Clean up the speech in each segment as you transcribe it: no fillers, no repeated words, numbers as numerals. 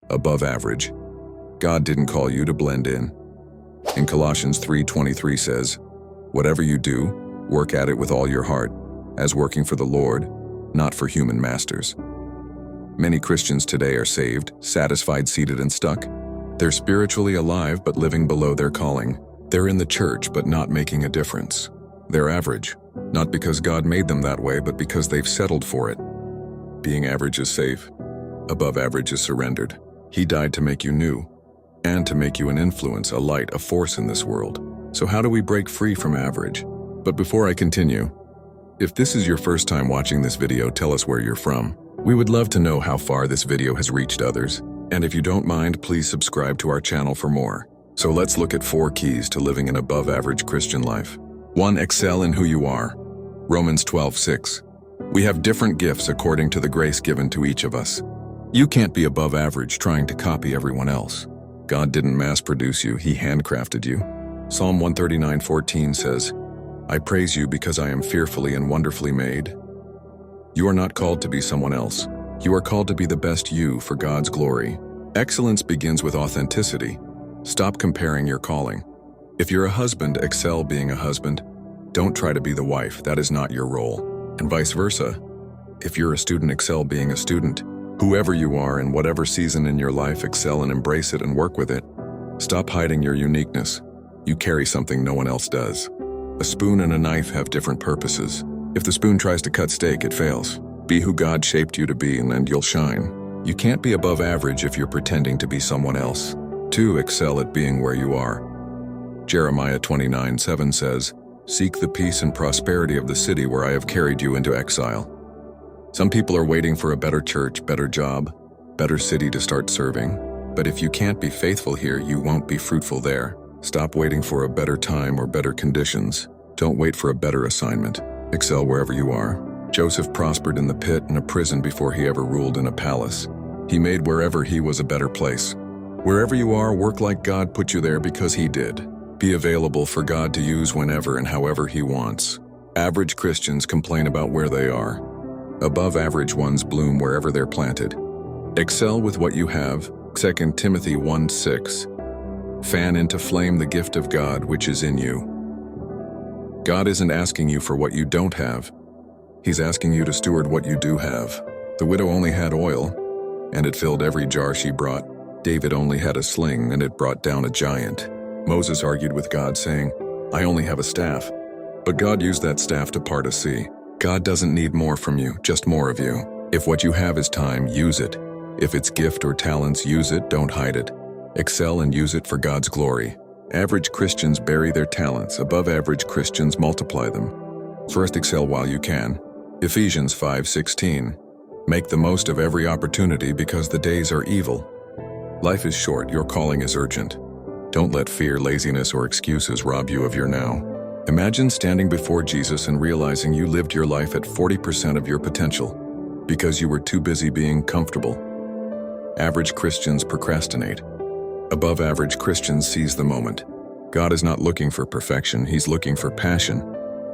above average. God didn't call you to blend in. In Colossians 3:23 says, "Whatever you do, work at it with all your heart, as working for the Lord, not for human masters." Many Christians today are saved, satisfied, seated, and stuck. They're spiritually alive but living below their calling. They're in the church but not making a difference. They're average, not because God made them that way, but because they've settled for it. Being average is safe. Above average is surrendered. He died to make you new, and to make you an influence, a light, a force in this world. So how do we break free from average? But before I continue, if this is your first time watching this video, tell us where you're from. We would love to know how far this video has reached others. And if you don't mind, please subscribe to our channel for more. So let's look at 4 keys to living an above-average Christian life. 1. Excel in who you are. Romans 12:6. We have different gifts according to the grace given to each of us. You can't be above average trying to copy everyone else. God didn't mass-produce you, He handcrafted you. Psalm 139:14 says, "I praise you because I am fearfully and wonderfully made." You are not called to be someone else. You are called to be the best you for God's glory. Excellence begins with authenticity. Stop comparing your calling. If you're a husband, excel being a husband. Don't try to be the wife, that is not your role. And vice versa. If you're a student, excel being a student. Whoever you are in whatever season in your life, excel and embrace it and work with it. Stop hiding your uniqueness. You carry something no one else does. A spoon and a knife have different purposes. If the spoon tries to cut steak, it fails. Be who God shaped you to be and you'll shine. You can't be above average if you're pretending to be someone else. 2. Excel at being where you are. Jeremiah 29:7 says, "Seek the peace and prosperity of the city where I have carried you into exile." Some people are waiting for a better church, better job, better city to start serving. But if you can't be faithful here, you won't be fruitful there. Stop waiting for a better time or better conditions. Don't wait for a better assignment. Excel wherever you are. Joseph prospered in the pit and a prison before he ever ruled in a palace. He made wherever he was a better place. Wherever you are, work like God put you there because He did. Be available for God to use whenever and however He wants. Average Christians complain about where they are. Above average ones bloom wherever they're planted. Excel with what you have. 2 Timothy 1:6. Fan into flame the gift of God which is in you. God isn't asking you for what you don't have. He's asking you to steward what you do have. The widow only had oil, and it filled every jar she brought. David only had a sling, and it brought down a giant. Moses argued with God, saying, "I only have a staff." But God used that staff to part a sea. God doesn't need more from you, just more of you. If what you have is time, use it. If it's gift or talents, use it, don't hide it. Excel and use it for God's glory. Average Christians bury their talents. Above average Christians multiply them. First, excel while you can. Ephesians 5:16. Make the most of every opportunity because the days are evil. Life is short, your calling is urgent. Don't let fear, laziness, or excuses rob you of your now. Imagine standing before Jesus and realizing you lived your life at 40% of your potential because you were too busy being comfortable. Average Christians procrastinate. Above average Christians seize the moment. God is not looking for perfection, He's looking for passion.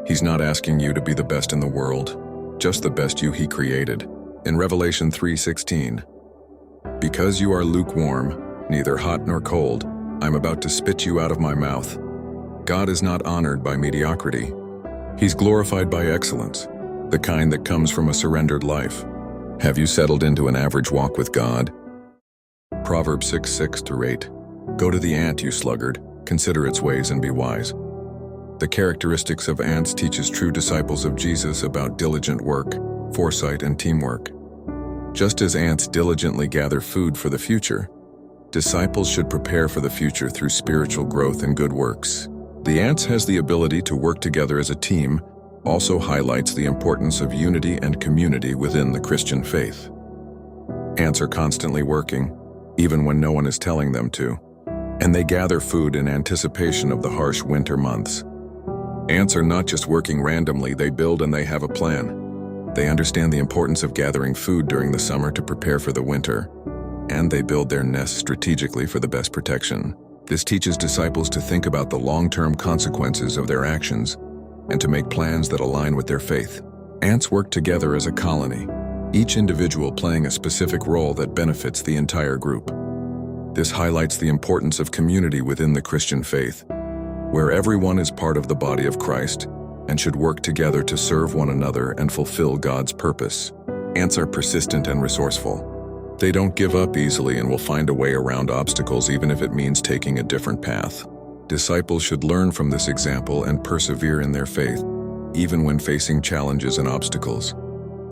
He's not asking you to be the best in the world, just the best you He created. In Revelation 3:16, "Because you are lukewarm, neither hot nor cold, I'm about to spit you out of my mouth." God is not honored by mediocrity. He's glorified by excellence, the kind that comes from a surrendered life. Have you settled into an average walk with God? Proverbs 6:6-8. Go to the ant, you sluggard, consider its ways and be wise. The characteristics of ants teaches true disciples of Jesus about diligent work, foresight, and teamwork. Just as ants diligently gather food for the future, disciples should prepare for the future through spiritual growth and good works. The ants has the ability to work together as a team, also highlights the importance of unity and community within the Christian faith. Ants are constantly working, even when no one is telling them to, and they gather food in anticipation of the harsh winter months. Ants are not just working randomly, they build and they have a plan. They understand the importance of gathering food during the summer to prepare for the winter, and they build their nests strategically for the best protection. This teaches disciples to think about the long-term consequences of their actions and to make plans that align with their faith. Ants work together as a colony, each individual playing a specific role that benefits the entire group. This highlights the importance of community within the Christian faith, where everyone is part of the body of Christ and should work together to serve one another and fulfill God's purpose. Ants are persistent and resourceful. They don't give up easily and will find a way around obstacles even if it means taking a different path. Disciples should learn from this example and persevere in their faith, even when facing challenges and obstacles,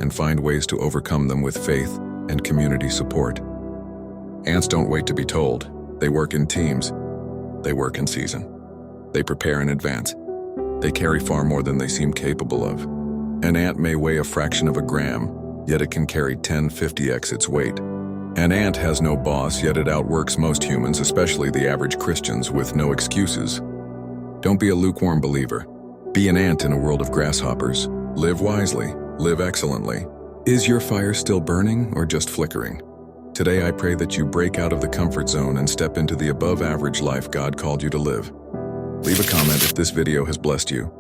and find ways to overcome them with faith and community support. Ants don't wait to be told. They work in teams. They work in season. They prepare in advance. They carry far more than they seem capable of. An ant may weigh a fraction of a gram, yet it can carry 10-50x its weight. An ant has no boss, yet it outworks most humans, especially the average Christians, with no excuses. Don't be a lukewarm believer. Be an ant in a world of grasshoppers. Live wisely. Live excellently. Is your fire still burning or just flickering? Today I pray that you break out of the comfort zone and step into the above-average life God called you to live. Leave a comment if this video has blessed you.